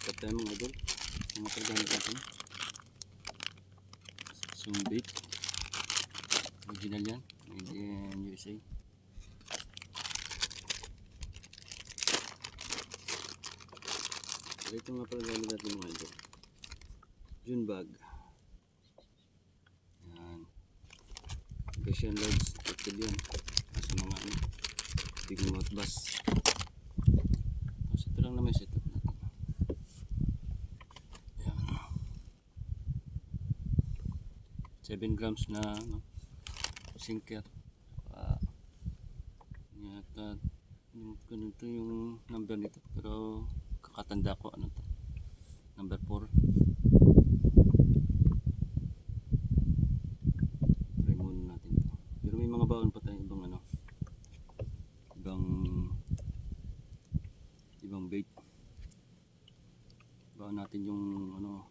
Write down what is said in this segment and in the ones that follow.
Start tayo mga idol. Ang matagamit natin. Sumbit. Original yan. Made in USA. So ito nga pala gamit natin mga idol. June bag. Yan. Fashion loads. Tutol yan. Sa mga big mouth bass. Tapos ito lang naman yung setup natin. Yan. 7 grams na sinker. Yata ganito yung number nito, pero kakatanda ko ano to, number 4. Try muna natin to, pero may mga baon pa tayo ibang ano, ibang bait. Baon natin yung ano,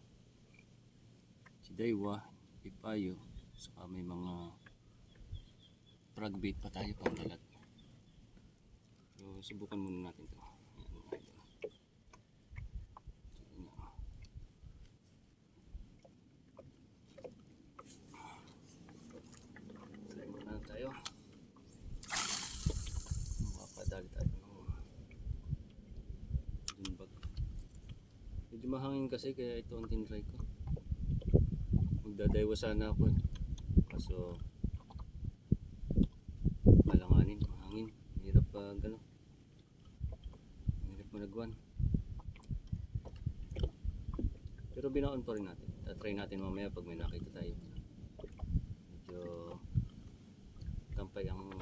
si Daiwa, Ipayo, saka may mga frog bait pa tayo pang lalat. So subukan muna natin to. Try muna tayo. Makapadali tayo ng bag. Medyo mahangin kasi, kaya ito ang tinry ko. Magdadaywa sana ako eh. Kaso malanganin, mahangin. Hirap pa gano'n. Hirap managwan. Pero binaon pa rin natin. Tatry natin mamaya pag may nakita tayo. Medyo tampay ang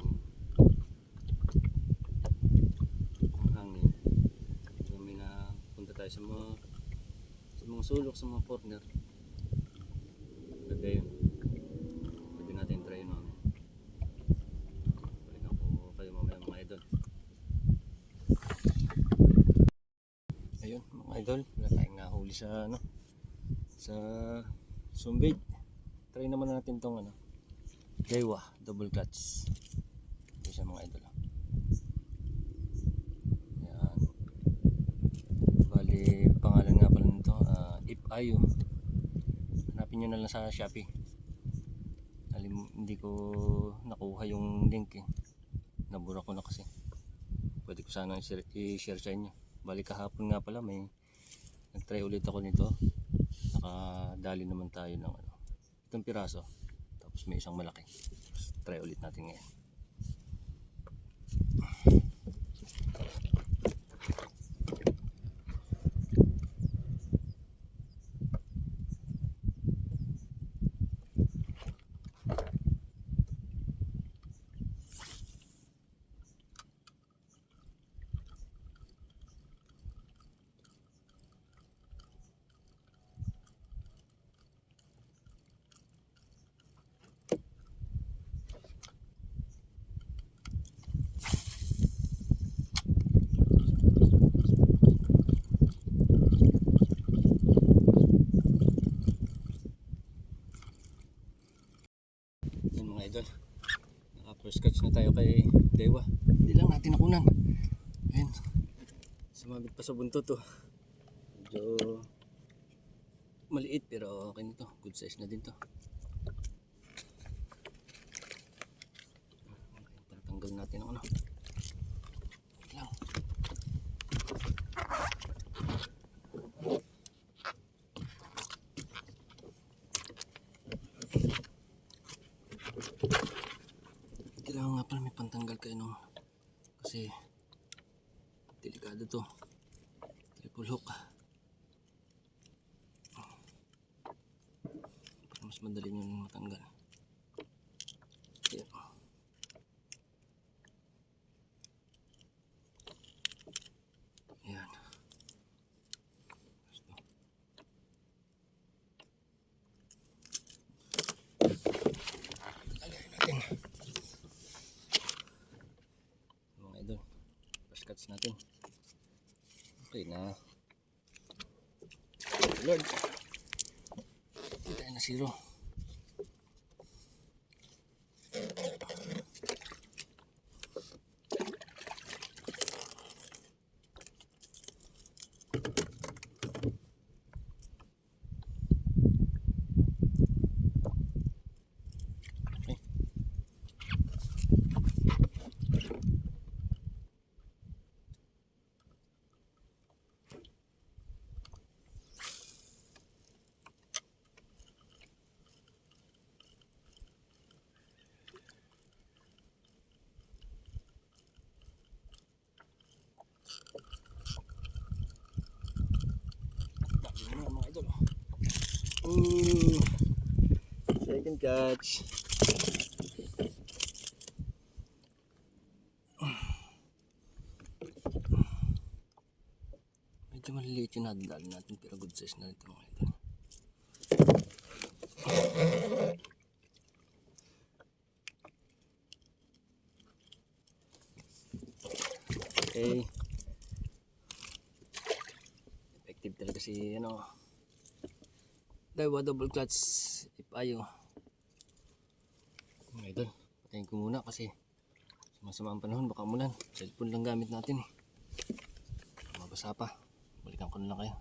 hangin. So may napunta tayo sa mga sulok, sa mga corner. Ganda yun. Pwede natin try yun mamaya. Balikan ko kayo mamaya mga idol. Ayun mga idol, wala tayong nahuli sa ano, sa sumbait. Try naman natin tong ano, Daiwa double clutch. Ito siya mga idol. Yan. Bali pangalan nga pala nito, Ipayo. Hanapin nyo na lang sa Shopee. Hindi ko nakuha yung link eh. Nabura ko na kasi. Pwede ko sana i-share sa inyo. Bali kahapon nga pala may nag-try ulit ako nito. Nakadali naman tayo ng ano, itong piraso. Tapos may isang malaki. Try ulit natin ngayon. Yan mga idol, naka first catch na tayo kay Daiwa. Hindi lang natin nakunan. Ayan, sumabit pa sa buntot to. Medyo maliit pero okay nito, good size na din to. Okay, tatanggal natin ang ano. Lang. Kailangan nga pala may pantanggal kayo no, kasi delikado to, triple hook para mas madali nyo matanggal. Ayan. Ayan. Tagayin natin mga idol, first cuts natin. Okay na. Lord, tayo na zero. idol. Second catch. Medyo maliliit yung nadali natin pero good size na ito mga idol. Okay. Effective talaga si ano. Daiwa double clutch if ayo. Mga idol, patayin ko muna kasi masama ang panahon, baka umulan. Cellphone lang gamit natin eh. Mabasa pa. Balikan ko na lang kayo.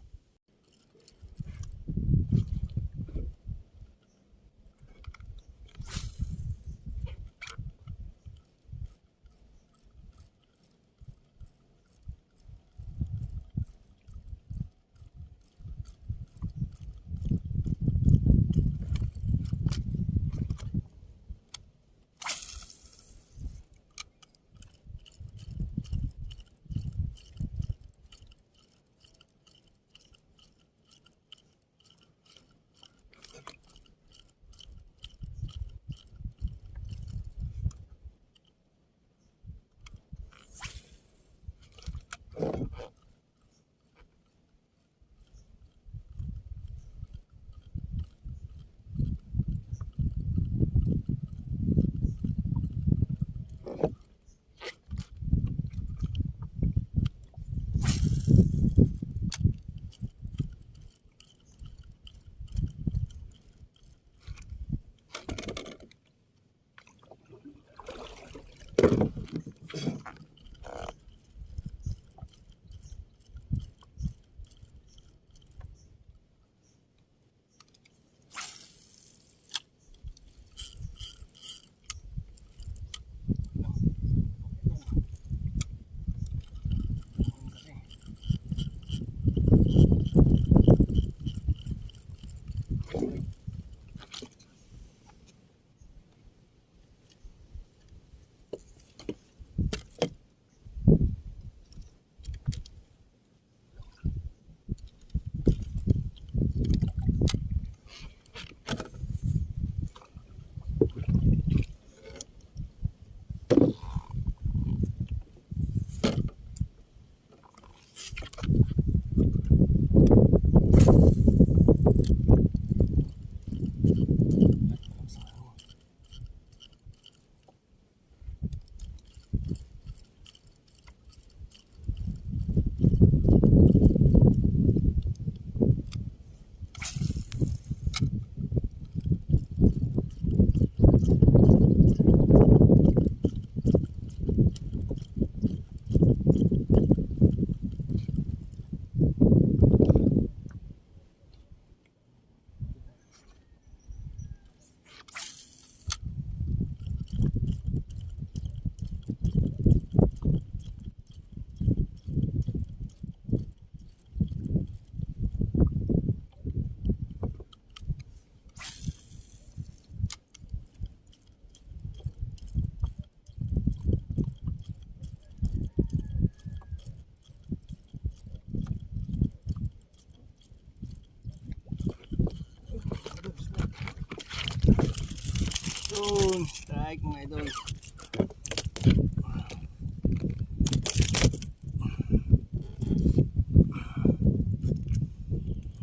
Yun, strike mga idol.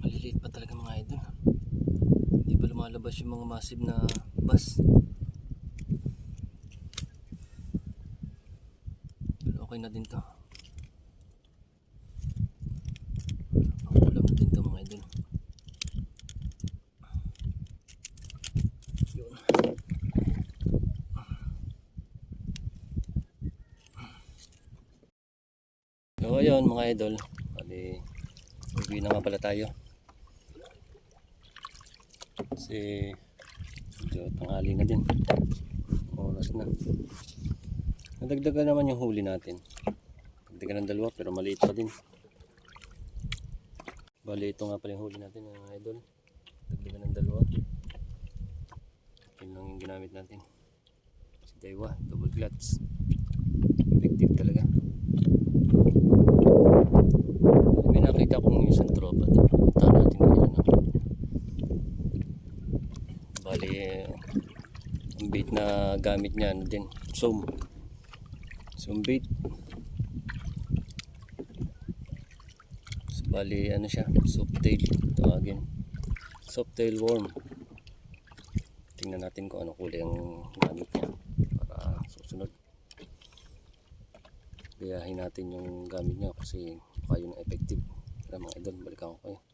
Maliliit pa talaga mga idol. Hindi pa lumalabas yung mga massive na bass. Pero okay na din to. Pangulam na din to mga idol. Yun. So ayun mga idol, bali uwi na nga pala tayo kasi medyo tanghali na din, oras na. Nadagdagan naman yung huli natin, dagdagan ng dalawa pero maliit pa din. Bali ito nga pala yung huli natin mga idol, dagdagan ng dalawa. Yun lang yung ginamit natin, si Daiwa double clutch, effective talaga. May nakita kong isang tropa. Punta natin kung ilan ang na gamit niya ano din, zoom bait. So, bali ano siya, soft-tail tawagin, soft-tail worm. Tingnan natin kung ano kulay ang gamit niya para susunod gayahin natin yung gamit niya kasi baka yun ang effective. Kaya mga idol, balikan ko kayo.